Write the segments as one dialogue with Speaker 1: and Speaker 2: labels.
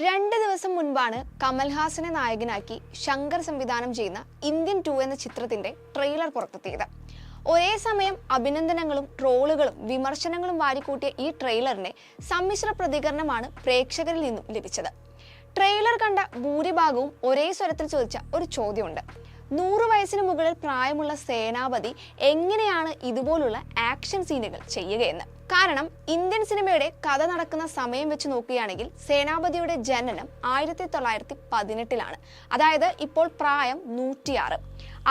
Speaker 1: 2 ദിവസം മുൻപാണ് കമൽഹാസനെ നായകനാക്കി ശങ്കർ സംവിധാനം ചെയ്യുന്ന ഇന്ത്യൻ 2 എന്ന ചിത്രത്തിന്റെ ട്രെയിലർ പുറത്തെത്തിയത്. ഒരേ സമയം അഭിനന്ദനങ്ങളും ട്രോളുകളും വിമർശനങ്ങളും വാരിക്കൂട്ടിയ ഈ ട്രെയിലറിനെ സമ്മിശ്ര പ്രതികരണമാണ് പ്രേക്ഷകരിൽ നിന്നും ലഭിച്ചത്. ട്രെയിലർ കണ്ട ഭൂരിഭാഗവും ഒരേ സ്വരത്തിൽ ചോദിച്ച ഒരു ചോദ്യമുണ്ട്: 100 വയസ്സിന് മുകളിൽ പ്രായമുള്ള സേനാപതി എങ്ങനെയാണ് ഇതുപോലുള്ള ആക്ഷൻ സീനുകൾ ചെയ്യുകയെന്ന്. കാരണം ഇന്ത്യൻ സിനിമയുടെ കഥ നടക്കുന്ന സമയം വെച്ച് നോക്കുകയാണെങ്കിൽ സേനാപതിയുടെ ജനനം 1918-ലാണ്. അതായത് ഇപ്പോൾ പ്രായം 106.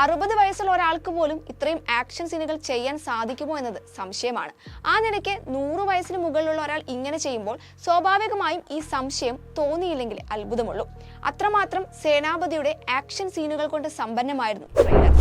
Speaker 1: 60 വയസ്സുള്ള ഒരാൾക്ക് പോലും ഇത്രയും ആക്ഷൻ സീനുകൾ ചെയ്യാൻ സാധിക്കുമോ എന്നത് സംശയമാണ്. ആ നിലയ്ക്ക് 100 വയസ്സിന് മുകളിലുള്ള ഒരാൾ ഇങ്ങനെ ചെയ്യുമ്പോൾ സ്വാഭാവികമായും ഈ സംശയം തോന്നിയില്ലെങ്കിൽ അത്ഭുതമുള്ളൂ. അത്രമാത്രം സേനാപതിയുടെ ആക്ഷൻ സീനുകൾ കൊണ്ട് സമ്പന്നമായിരുന്നു ട്രെയിലർ.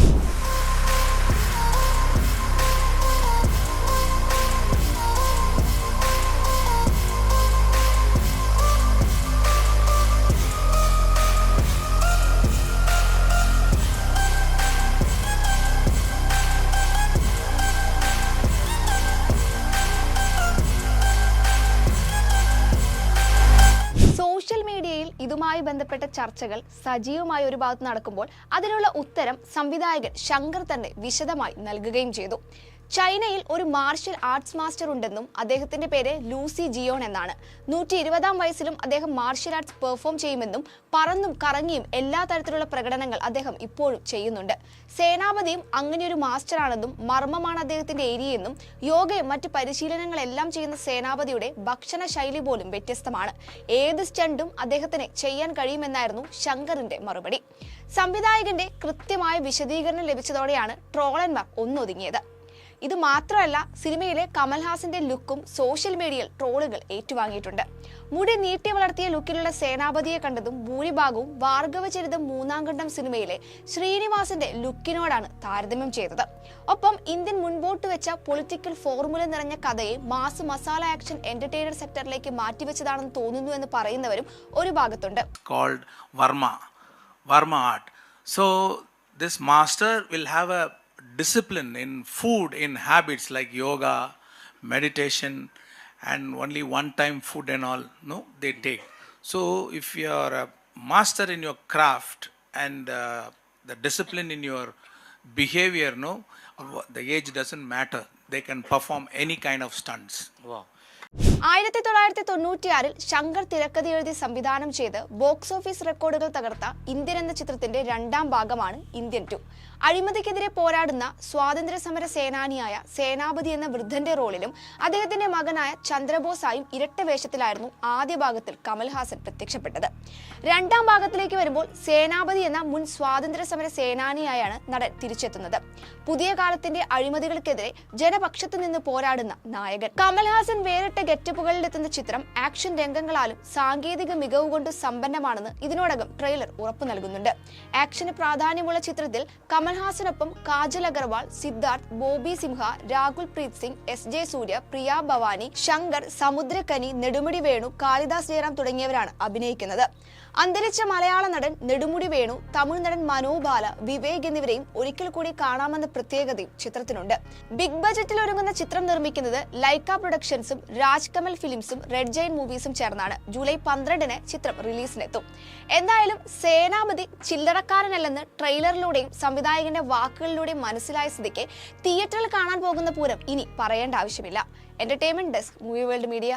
Speaker 1: സോഷ്യൽ മീഡിയയിൽ ഇതുമായി ബന്ധപ്പെട്ട ചർച്ചകൾ സജീവമായ ഒരു ഭാഗത്ത് നടക്കുമ്പോൾ അതിനുള്ള ഉത്തരം സംവിധായകൻ ശങ്കർ തന്നെ വിശദമായി നൽകുകയും ചെയ്തു. ചൈനയിൽ ഒരു മാർഷ്യൽ ആർട്സ് മാസ്റ്റർ ഉണ്ടെന്നും അദ്ദേഹത്തിന്റെ പേര് ലൂസി ജിയോൺ എന്നാണ്. 120-ാം വയസ്സിലും അദ്ദേഹം മാർഷ്യൽ ആർട്സ് പെർഫോം ചെയ്യുമെന്നും പറന്നും കറങ്ങിയും എല്ലാ തരത്തിലുള്ള പ്രകടനങ്ങൾ അദ്ദേഹം ഇപ്പോഴും ചെയ്യുന്നുണ്ട്. സേനാപതിയും അങ്ങനെയൊരു മാസ്റ്ററാണെന്നും മർമ്മമാണ് അദ്ദേഹത്തിന്റെ ഏരിയയെന്നും യോഗയും മറ്റ് പരിശീലനങ്ങളെല്ലാം ചെയ്യുന്ന സേനാപതിയുടെ ഭക്ഷണ ശൈലി പോലും വ്യത്യസ്തമാണ്. ഏത് സ്റ്റണ്ടും അദ്ദേഹത്തിന് ചെയ്യാൻ കഴിയുമെന്നായിരുന്നു ശങ്കറിന്റെ മറുപടി. സംവിധായകന്റെ കൃത്യമായ വിശദീകരണം ലഭിച്ചതോടെയാണ് ട്രോളന്മാർ ഒന്നൊതുങ്ങിയത്. ഇത് മാത്രമല്ല, സിനിമയിലെ കമൽഹാസന്റെ ലുക്കും സോഷ്യൽ മീഡിയയിൽ ട്രോളുകൾ ഏറ്റുവാങ്ങിയിട്ടുണ്ട്. മുടി നീട്ടി വളർത്തിയ ലുക്കിലുള്ള സേനാപതിയെ കണ്ടതും ഭൂരിഭാഗവും ഭാർഗവചരിതം 3-ാം ഖണ്ഡം സിനിമയിലെ ശ്രീനിവാസന്റെ ലുക്കിനോടാണ് താരതമ്യം ചെയ്തത്. ഒപ്പം ഇന്ത്യൻ മുൻപോട്ട് വെച്ച പൊളിറ്റിക്കൽ ഫോർമുല നിറഞ്ഞ കഥയെ മാസ് മസാല ആക്ഷൻ എന്റർടൈനർ സെക്ടറിലേക്ക് മാറ്റിവെച്ചതാണെന്ന് തോന്നുന്നു എന്ന് പറയുന്നവരും ഒരു ഭാഗത്തുണ്ട്.
Speaker 2: Varma art. So this master will have a discipline in food, in habits like yoga, meditation, and only one time food and all, no, they take. So if you are a master in your craft and the discipline in your behavior, no, the age doesn't matter. They can perform any kind of stunts. Wow.
Speaker 1: 1996-ൽ Shankar തിരക്കഥ എഴുതി സംവിധാനം ചെയ്ത് box office റെക്കോർഡുകൾ തകർത്ത Indian എന്ന ചിത്രത്തിന്റെ 2-ാം ഭാഗമാണ് Indian 2. അഴിമതിക്കെതിരെ പോരാടുന്ന സ്വാതന്ത്ര്യ സമര സേനാനിയായ സേനാപതി എന്ന വൃദ്ധന്റെ റോളിലും അദ്ദേഹത്തിന്റെ മകനായ ചന്ദ്രബോസായും ഇരട്ട വേഷത്തിലായിരുന്നു ആദ്യ ഭാഗത്തിൽ കമൽഹാസൻ പ്രത്യക്ഷപ്പെട്ടത്. 2-ാം ഭാഗത്തിലേക്ക് വരുമ്പോൾ സേനാപതി എന്ന മുൻ സ്വാതന്ത്ര്യ സമര സേനാനിയായാണ് നടൻ തിരിച്ചെത്തുന്നത്. പുതിയ കാലത്തിന്റെ അഴിമതികൾക്കെതിരെ ജനപക്ഷത്തു നിന്ന് പോരാടുന്ന നായകൻ. കമൽഹാസൻ വേറിട്ട ഗെറ്റപ്പുകളിലെത്തുന്ന ചിത്രം ആക്ഷൻ രംഗങ്ങളാലും സാങ്കേതിക മികവ് കൊണ്ട് സമ്പന്നമാണെന്ന് ഇതിനോടകം ട്രെയിലർ ഉറപ്പു നൽകുന്നുണ്ട്. ആക്ഷന് പ്രാധാന്യമുള്ള ചിത്രത്തിൽ കമൽഹാസനൊപ്പം കാജൽ അഗർവാൾ, സിദ്ധാർത്ഥ്, ബോബി സിംഹ, രാഹുൽ പ്രീത് സിംഗ്, എസ്.ജെ. സൂര്യ, പ്രിയ ഭവാനി, ശങ്കർ, സമുദ്രകനി, നെടുമുടി വേണു, കാളിദാസ് ജയറാം തുടങ്ങിയവരാണ് അഭിനയിക്കുന്നത്. അന്തരിച്ച മലയാള നടൻ നെടുമുടി വേണു, തമിഴ് നടൻ മനോബാല, വിവേക് എന്നിവരെയും ഒരിക്കൽ കൂടി കാണാമെന്ന പ്രത്യേകതയും ചിത്രത്തിനുണ്ട്. ബിഗ് ബജറ്റിൽ ഒരുങ്ങുന്ന ചിത്രം നിർമ്മിക്കുന്നത് ലൈക്ക പ്രൊഡക്ഷൻസും രാജ് കമൽ ഫിലിംസും റെഡ് ജൈന്റ് മൂവീസും ചേർന്നാണ്. ജൂലൈ 12-ന് ചിത്രം റിലീസിനെത്തും. എന്തായാലും സേനാപതി ചില്ലറക്കാരനല്ലെന്ന് ട്രെയിലറിലൂടെയും സംവിധായകന്റെ വാക്കുകളിലൂടെയും മനസ്സിലായ സ്ഥിതിക്ക് തിയേറ്ററിൽ കാണാൻ പോകുന്ന പൂരം ഇനി പറയേണ്ട ആവശ്യമില്ല. Entertainment desk, movie world media.